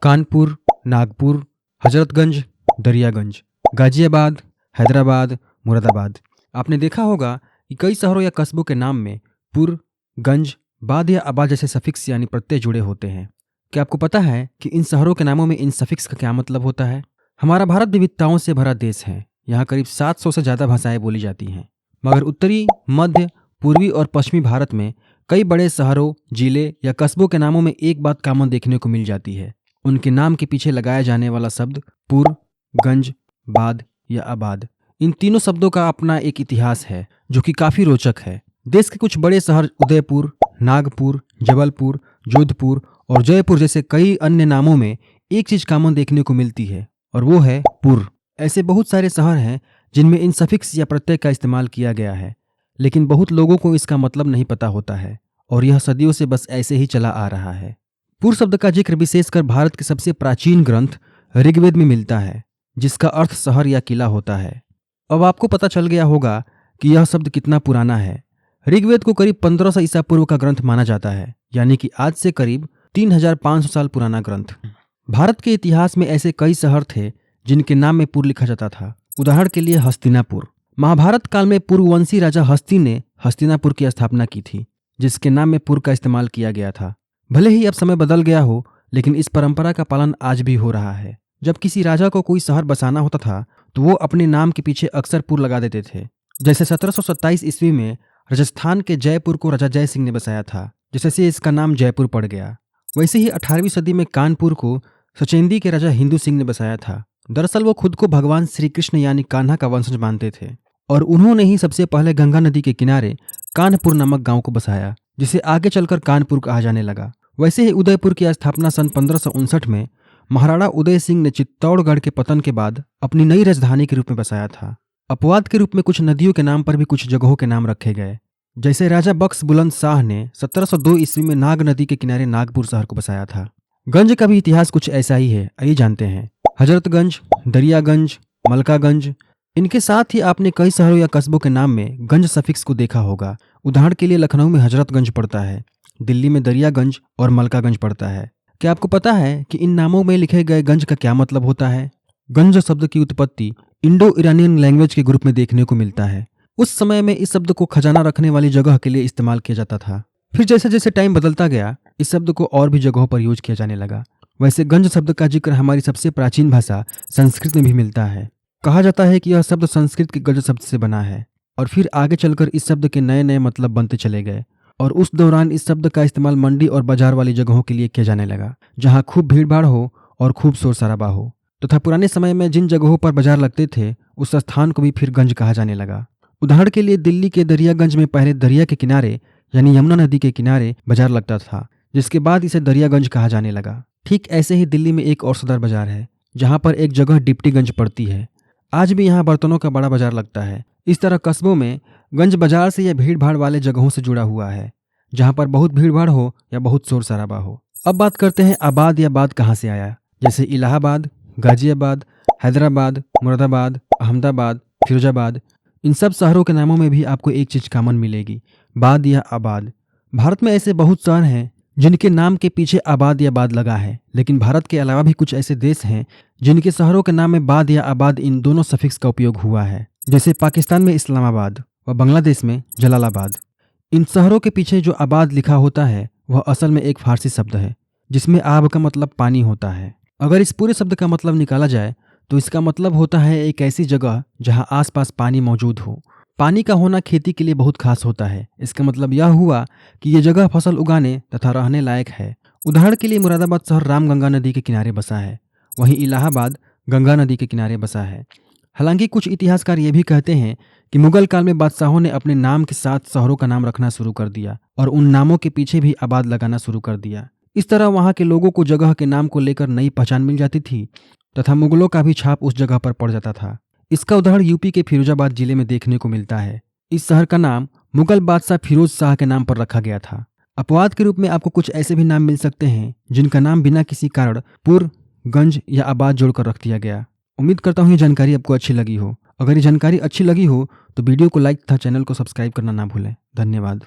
कानपुर, नागपुर, हजरतगंज, दरियागंज, गाजियाबाद, हैदराबाद, मुरादाबाद। आपने देखा होगा कि कई शहरों या कस्बों के नाम में पुर, गंज, बाद या आबाद जैसे सफिक्स यानी प्रत्यय जुड़े होते हैं। क्या आपको पता है कि इन शहरों के नामों में इन सफिक्स का क्या मतलब होता है? हमारा भारत विविधताओं से भरा देश है। यहाँ करीब 700 से ज़्यादा भाषाएं बोली जाती हैं, मगर उत्तरी, मध्य, पूर्वी और पश्चिमी भारत में कई बड़े शहरों, जिले या कस्बों के नामों में एक बात कॉमन देखने को मिल जाती है। उनके नाम के पीछे लगाया जाने वाला शब्द पुर, गंज, बाद या आबाद। इन तीनों शब्दों का अपना एक इतिहास है जो कि काफ़ी रोचक है। देश के कुछ बड़े शहर उदयपुर, नागपुर, जबलपुर, जोधपुर और जयपुर जैसे कई अन्य नामों में एक चीज़ कॉमन देखने को मिलती है, और वो है पुर। ऐसे बहुत सारे शहर हैं जिनमें इन सफिक्स या प्रत्यय का इस्तेमाल किया गया है, लेकिन बहुत लोगों को इसका मतलब नहीं पता होता है और यह सदियों से बस ऐसे ही चला आ रहा है। पुर शब्द का जिक्र विशेषकर भारत के सबसे प्राचीन ग्रंथ ऋग्वेद में मिलता है, जिसका अर्थ शहर या किला होता है। अब आपको पता चल गया होगा कि यह शब्द कितना पुराना है। ऋग्वेद को करीब 1500 ईसा पूर्व का ग्रंथ माना जाता है, यानी कि आज से करीब 3500 साल पुराना ग्रंथ। भारत के इतिहास में ऐसे कई शहर थे जिनके नाम में पुर लिखा जाता था। उदाहरण के लिए हस्तिनापुर। महाभारत काल में पुरुवंशी राजा हस्ती ने हस्तिनापुर की स्थापना की थी, जिसके नाम में पुर का इस्तेमाल किया गया था। भले ही अब समय बदल गया हो, लेकिन इस परंपरा का पालन आज भी हो रहा है। जब किसी राजा को कोई शहर बसाना होता था तो वो अपने नाम के पीछे अक्सर पुर लगा देते थे। जैसे 1727 ईस्वी में राजस्थान के जयपुर को राजा जय सिंह ने बसाया था, जिससे इसका नाम जयपुर पड़ गया। वैसे ही 18वीं सदी में कानपुर को सचेंदी के राजा हिंदू सिंह ने बसाया था। दरअसल वो खुद को भगवान श्री कृष्ण यानी कान्हा का वंशज मानते थे, और उन्होंने ही सबसे पहले गंगा नदी के किनारे कानपुर नामक गांव को बसाया, जिसे आगे चलकर कानपुर कहा जाने लगा। वैसे ही उदयपुर की स्थापना सन 1559 में महाराणा उदय सिंह ने चित्तौड़गढ़ के पतन के बाद अपनी नई राजधानी के रूप में बसाया था। अपवाद के रूप में कुछ नदियों के नाम पर भी कुछ जगहों के नाम रखे गए। जैसे राजा बख्श बुलंद शाह ने 1702 ईस्वी में नाग नदी के किनारे नागपुर शहर को बसाया था। गंज का भी इतिहास कुछ ऐसा ही है, आइए जानते हैं। हजरतगंज, दरियागंज, मलकागंज, इनके साथ ही आपने कई शहरों या कस्बों के नाम में गंज सफिक्स को देखा होगा। उदाहरण के लिए लखनऊ में हजरतगंज पड़ता है, दिल्ली में दरियागंज और मलकागंज पड़ता है। क्या आपको पता है कि इन नामों में लिखे गए गंज का क्या मतलब होता है? गंज शब्द की उत्पत्ति इंडो ईरानियन लैंग्वेज के ग्रुप में देखने को मिलता है। उस समय में इस शब्द को खजाना रखने वाली जगह के लिए इस्तेमाल किया जाता था। फिर जैसे जैसे टाइम बदलता गया, इस शब्द को और भी जगहों पर यूज किया जाने लगा। वैसे गंज शब्द का जिक्र हमारी सबसे प्राचीन भाषा संस्कृत में भी मिलता है। कहा जाता है कि यह शब्द संस्कृत के गंज शब्द से बना है, और फिर आगे चलकर इस शब्द के नए नए मतलब बनते चले गए, और उस दौरान इस शब्द का इस्तेमाल मंडी और बाजार वाली जगहों के लिए किया जाने लगा, जहां खूब भीड़ भाड़ हो और खूब शोर शराबा हो। तथा पुराने समय में जिन जगहों पर बाजार लगते थे, उस स्थान को भी फिर गंज कहा जाने लगा। उदाहरण के लिए दिल्ली के दरियागंज में पहले दरिया के किनारे यानी यमुना नदी के किनारे बाजार लगता था, जिसके बाद इसे दरियागंज कहा जाने लगा। ठीक ऐसे ही दिल्ली में एक और सदर बाजार है, जहां पर एक जगह डिप्टीगंज पड़ती है। आज भी यहाँ बर्तनों का बड़ा बाजार लगता है। इस तरह कस्बों में गंज बाजार से या भीड़ भाड़ वाले जगहों से जुड़ा हुआ है, जहां पर बहुत भीड़ भाड़ हो या बहुत शोर शराबा हो। अब बात करते हैं आबाद या बाद कहाँ से आया। जैसे इलाहाबाद, गाजियाबाद, हैदराबाद, मुरादाबाद, अहमदाबाद, फिरोजाबाद, इन सब शहरों के नामों में भी आपको एक चीज कॉमन मिलेगी, बाद या आबाद। भारत में ऐसे बहुत शहर हैं जिनके नाम के पीछे आबाद या बाद लगा है, लेकिन भारत के अलावा भी कुछ ऐसे देश हैं जिनके शहरों के नाम में बाद या आबाद इन दोनों सफिक्स का उपयोग हुआ है। जैसे पाकिस्तान में इस्लामाबाद व बांग्लादेश में जलालाबाद। इन शहरों के पीछे जो आबाद लिखा होता है वह असल में एक फारसी शब्द है, जिसमें आब का मतलब पानी होता है। अगर इस पूरे शब्द का मतलब निकाला जाए तो इसका मतलब होता है एक ऐसी जगह जहां आसपास पानी मौजूद हो। पानी का होना खेती के लिए बहुत खास होता है। इसका मतलब यह हुआ कि ये जगह फसल उगाने तथा रहने लायक है। उदाहरण के लिए मुरादाबाद शहर रामगंगा नदी के किनारे बसा है, वहीं इलाहाबाद गंगा नदी के किनारे बसा है। हालांकि कुछ इतिहासकार ये भी कहते हैं कि मुगल काल में बादशाहों ने अपने नाम के साथ शहरों का नाम रखना शुरू कर दिया और उन नामों के पीछे भी आबाद लगाना शुरू कर दिया। इस तरह वहाँ के लोगों को जगह के नाम को लेकर नई पहचान मिल जाती थी तथा मुगलों का भी छाप उस जगह पर पड़ जाता था। इसका उदाहरण यूपी के फिरोजाबाद जिले में देखने को मिलता है। इस शहर का नाम मुगल बादशाह फिरोज शाह के नाम पर रखा गया था। अपवाद के रूप में आपको कुछ ऐसे भी नाम मिल सकते हैं जिनका नाम बिना किसी कारण पुर, गंज या आबाद जोड़कर रख दिया गया। उम्मीद करता हूँ ये जानकारी आपको अच्छी लगी हो। अगर ये जानकारी अच्छी लगी हो तो वीडियो को लाइक तथा चैनल को सब्सक्राइब करना ना भूलें। धन्यवाद।